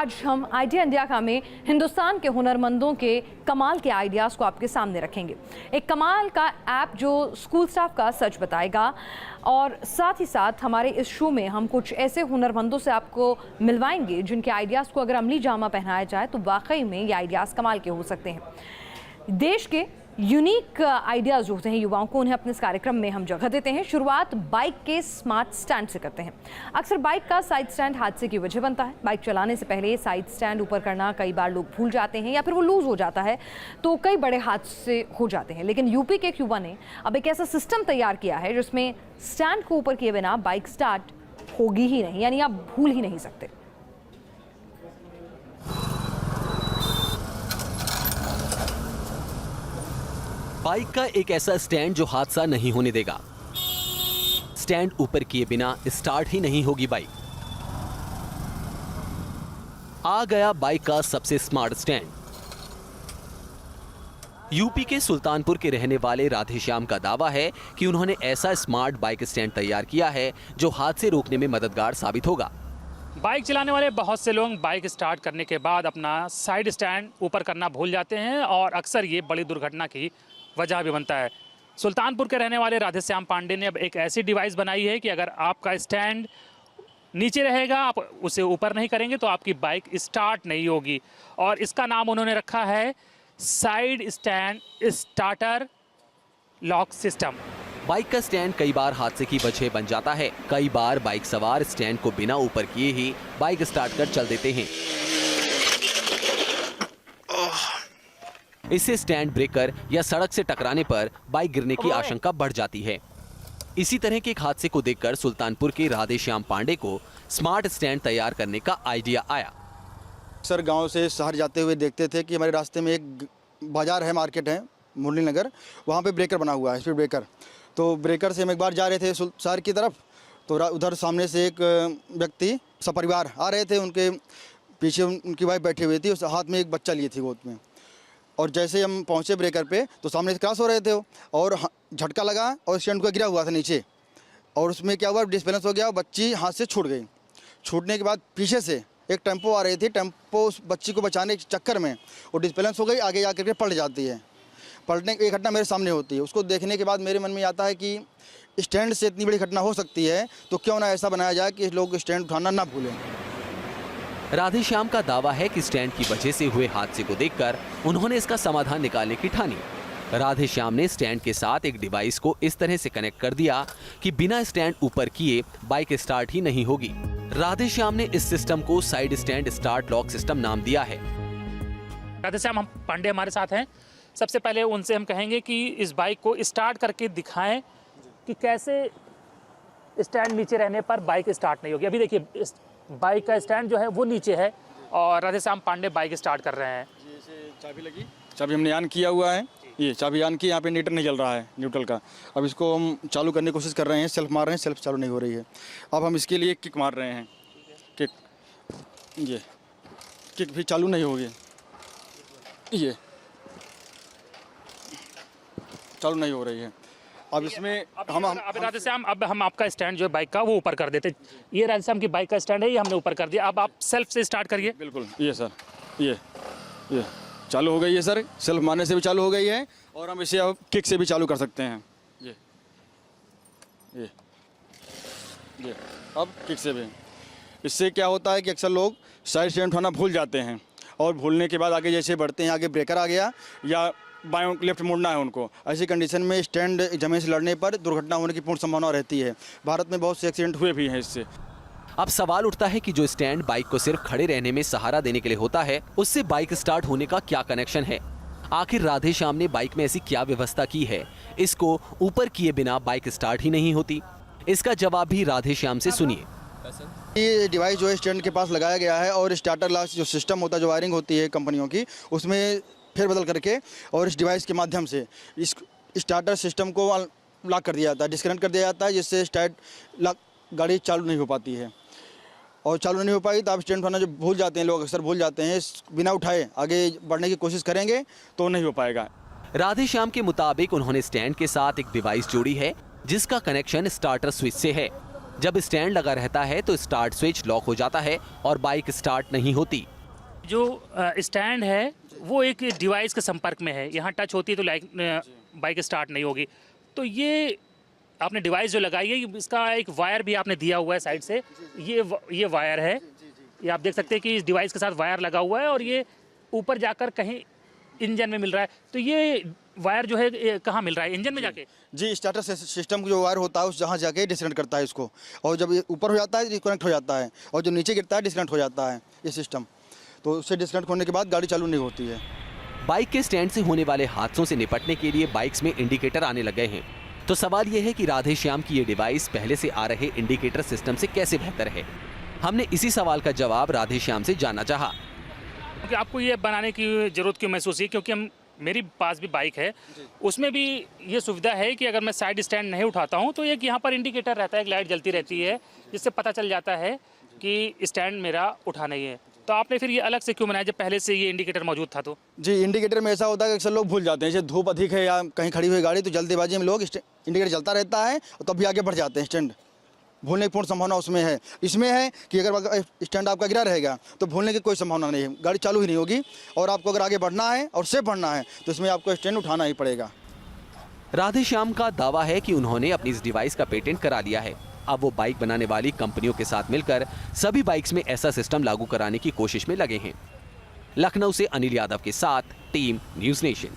आज हम idea India में हिंदुस्तान के हुनरमंदों के कमाल के आइडियाज़ को आपके सामने रखेंगे। एक कमाल का ऐप जो स्कूल स्टाफ का सच बताएगा और साथ ही साथ हमारे इस शो में हम कुछ ऐसे हुनरमंदों से आपको मिलवाएंगे जिनके आइडियाज़ को अगर अमली जामा पहनाया जाए तो वाकई में ये आइडियाज़ कमाल के हो सकते हैं। देश के यूनिक आइडियाज़ जो होते हैं युवाओं को, उन्हें अपने इस कार्यक्रम में हम जगह देते हैं। शुरुआत बाइक के स्मार्ट स्टैंड से करते हैं। अक्सर बाइक का साइड स्टैंड हादसे की वजह बनता है। बाइक चलाने से पहले साइड स्टैंड ऊपर करना कई बार लोग भूल जाते हैं या फिर वो लूज़ हो जाता है तो कई बड़े हादसे हो जाते हैं। लेकिन यूपी के एक युवा ने अब एक ऐसा सिस्टम तैयार किया है जिसमें स्टैंड को ऊपर किए बिना बाइक स्टार्ट होगी ही नहीं, यानी आप भूल ही नहीं सकते। बाइक का एक ऐसा स्टैंड जो हादसा नहीं होने देगा। स्टैंड ऊपर किए बिना स्टार्ट ही नहीं होगी बाइक। आ गया बाइक का सबसे स्मार्ट स्टैंड। यूपी के सुल्तानपुर के रहने वाले राधेश्याम का दावा है कि उन्होंने ऐसा स्मार्ट बाइक स्टैंड तैयार किया है जो हादसे रोकने में मददगार साबित होगा। बाइक चलाने वाले बहुत से लोग बाइक स्टार्ट करने के बाद अपना साइड स्टैंड ऊपर करना भूल जाते हैं और अक्सर ये बड़ी दुर्घटना की वजह भी बनता है। सुल्तानपुर के रहने वाले राधेश्याम पांडे ने अब एक ऐसी डिवाइस बनाई है कि अगर आपका स्टैंड नीचे रहेगा, आप उसे ऊपर नहीं करेंगे तो आपकी बाइक स्टार्ट नहीं होगी। और इसका नाम उन्होंने रखा है side stand starter lock system. Bike का स्टैंड कई बार हादसे की वजह बन जाता है। कई बार बाइक सवार स्टैंड को बिना ऊपर किए ही बाइक स्टार्ट कर चल देते हैं। इससे स्टैंड ब्रेकर या सड़क से टकराने पर बाइक गिरने की आशंका बढ़ जाती है। इसी तरह के एक हादसे को देखकर सुल्तानपुर के राधेश्याम पांडे को स्मार्ट स्टैंड तैयार करने का आइडिया आया। सर गांव से शहर जाते हुए देखते थे कि हमारे रास्ते में एक बाजार है, मार्केट है मुरली नगर, वहाँ पे ब्रेकर बना हुआ है, स्पीड ब्रेकर। तो ब्रेकर से हम एक बार जा रहे थे शहर की तरफ, तो उधर सामने से एक व्यक्ति सपरिवार आ रहे थे। उनके पीछे उनकी वाइफ बैठी हुई थी, उस हाथ में एक बच्चा लिए थी गोद में। और जैसे हम पहुंचे ब्रेकर पे तो सामने से क्रॉस हो रहे थे और झटका लगा और स्टैंड को गिरा हुआ था नीचे। और उसमें क्या हुआ, डिसबैलेंस हो गया, बच्ची हाथ से छूट गई। छूटने के बाद पीछे से एक टेम्पो आ रही थी, टेम्पो उस बच्ची को बचाने के चक्कर में वो डिसबैलेंस हो गई, आगे जा करके पलट जाती है। पलटने की घटना मेरे सामने होती है। उसको देखने के बाद मेरे मन में आता है कि स्टैंड से इतनी बड़ी घटना हो सकती है तो क्यों ना ऐसा बनाया जाए कि लोग स्टैंड उठाना ना भूलें। राधेश्याम का दावा है कि स्टैंड की वजह से हुए हादसे को देखकर उन्होंने इसका समाधान निकालने की ठानी। राधेश्याम ने स्टैंड के साथ एक डिवाइस को इस तरह से कनेक्ट कर दिया कि बिना स्टैंड ऊपर किए बाइक स्टार्ट ही नहीं होगी। राधेश्याम ने इस सिस्टम को side stand start lock system नाम दिया है। राधेश्याम पांडे हमारे साथ हैं। सबसे पहले उनसे हम कहेंगे कि इस बाइक को स्टार्ट करके दिखाएं कि कैसे स्टैंड नीचे रहने पर बाइक स्टार्ट नहीं होगी। अभी देखिए बाइक का स्टैंड जो है वो नीचे है और राधेश्याम पांडे बाइक स्टार्ट कर रहे हैं। जैसे चाबी लगी, चाबी हमने ऑन किया हुआ है, ये चाबी ऑन की, यहाँ पे मीटर नहीं चल रहा है न्यूट्रल का। अब इसको हम चालू करने की कोशिश कर रहे हैं, सेल्फ मार रहे हैं, सेल्फ चालू नहीं हो रही है। अब हम इसके लिए किक मार रहे हैं, किक, ये किक भी चालू नहीं होगी, ये चालू नहीं हो रही है। अब इसमें हम राधेश्याम अब हम आपका स्टैंड जो है बाइक का वो ऊपर कर देते। ये राधेश्याम की बाइक का स्टैंड है, ये हमने ऊपर कर दिया। अब आप सेल्फ से स्टार्ट करिए। बिल्कुल, ये सर, ये चालू हो गई है सर, सेल्फ मारने से भी चालू हो गई है और हम इसे अब किक से भी चालू कर सकते हैं। ये अब किक से भी। इससे क्या होता है कि अक्सर लोग साइड स्टैंड उठाना भूल जाते हैं और भूलने के बाद आगे जैसे बढ़ते हैं, आगे ब्रेकर आ गया या बाएं लेफ्ट मुड़ना है उनको, ऐसी कंडीशन में स्टैंड जमीन से लड़ने पर दुर्घटना होने की पूर्ण संभावना रहती है। भारत में बहुत से एक्सीडेंट हुए भी हैं इससे। अब सवाल उठता है कि जो स्टैंड बाइक को सिर्फ खड़े रहने में सहारा देने के लिए होता है, उससे बाइक स्टार्ट होने का क्या कनेक्शन है? आखिर राधेश्याम ने बाइक में ऐसी क्या व्यवस्था की है, इसको ऊपर किए बिना बाइक स्टार्ट ही नहीं होती? इसका जवाब भी राधेश्याम से सुनिए। ये डिवाइस जो है स्टैंड के पास लगाया गया है और स्टार्टर लॉक जो सिस्टम होता है, जो वायरिंग होती है कंपनियों की, उसमें फेरबदल करके और इस डिवाइस के माध्यम से इस स्टार्टर सिस्टम को लॉक कर दिया जाता है, डिस्कनेक्ट कर दिया जाता है, जिससे स्टार्ट लॉक गाड़ी चालू नहीं हो पाती है। और चालू नहीं हो पाई तो आप स्टैंड उठाना जो भूल जाते हैं लोग, अक्सर भूल जाते हैं, बिना उठाए आगे बढ़ने की कोशिश करेंगे तो नहीं हो पाएगा। राधेश्याम के मुताबिक उन्होंने स्टैंड के साथ एक डिवाइस जोड़ी है जिसका कनेक्शन स्टार्टर स्विच से है, जब स्टैंड लगा रहता है तो स्टार्ट स्विच लॉक हो जाता है और बाइक स्टार्ट नहीं होती। जो स्टैंड है वो एक डिवाइस के संपर्क में है, यहाँ टच होती है तो बाइक स्टार्ट नहीं होगी। तो ये आपने डिवाइस जो लगाई है, इसका एक वायर भी आपने दिया हुआ है साइड से, ये वायर है, ये आप देख सकते हैं कि इस डिवाइस के साथ वायर लगा हुआ है और ये ऊपर जाकर कहीं इंजन में मिल रहा है। तो ये वायर जो है कहाँ मिल रहा है, इंजन में जाके? जी, स्टार्टर सिस्टम जो वायर होता है उस जहाँ जाके डिस्कनेक्ट करता है इसको, और जब ये ऊपर हो जाता है डिस्कनेक्ट हो जाता है, और जो नीचे गिरता है डिस्कनेक्ट हो जाता है ये सिस्टम। तो उससे डिस्कनेक्ट होने के बाद गाड़ी चालू नहीं होती है। बाइक के स्टैंड से होने वाले हादसों से निपटने के लिए बाइक्स में इंडिकेटर आने लग गए हैं। तो सवाल यह है कि राधे श्याम की ये डिवाइस पहले से आ रहे इंडिकेटर सिस्टम से कैसे बेहतर है। हमने इसी सवाल का जवाब राधे श्याम से जानना चाहा। क्योंकि आपको ये बनाने की जरूरत क्यों महसूस हुई? क्योंकि मेरी पास भी बाइक है, उसमें भी ये सुविधा है कि अगर मैं साइड स्टैंड नहीं उठाता हूँ तो एक यहाँ पर इंडिकेटर रहता है, एक लाइट जलती रहती है, जिससे पता चल जाता है कि स्टैंड मेरा उठा नहीं है। तो आपने फिर ये अलग से क्यों बनाया जब पहले से ये इंडिकेटर मौजूद था? तो जी, इंडिकेटर में ऐसा होता है कि अक्सर लोग भूल जाते हैं, जैसे धूप अधिक है या कहीं खड़ी हुई गाड़ी तो जल्दीबाजी में लोग इंडिकेटर जलता रहता है और तब भी आगे बढ़ जाते हैं। स्टैंड भूलने की पूर्ण संभावना उसमें है। इसमें है कि अगर स्टैंड आपका गिरा रहेगा तो भूलने की कोई संभावना नहीं है, गाड़ी चालू ही नहीं होगी। और आपको अगर आगे बढ़ना है और सेफ बढ़ना है तो इसमें आपको स्टैंड उठाना ही पड़ेगा। राधे श्याम का दावा है कि उन्होंने अपनी इस डिवाइस का पेटेंट करा लिया है। अब वो बाइक बनाने वाली कंपनियों के साथ मिलकर सभी बाइक्स में ऐसा सिस्टम लागू कराने की कोशिश में लगे हैं। लखनऊ से अनिल यादव के साथ टीम न्यूज़ नेशन।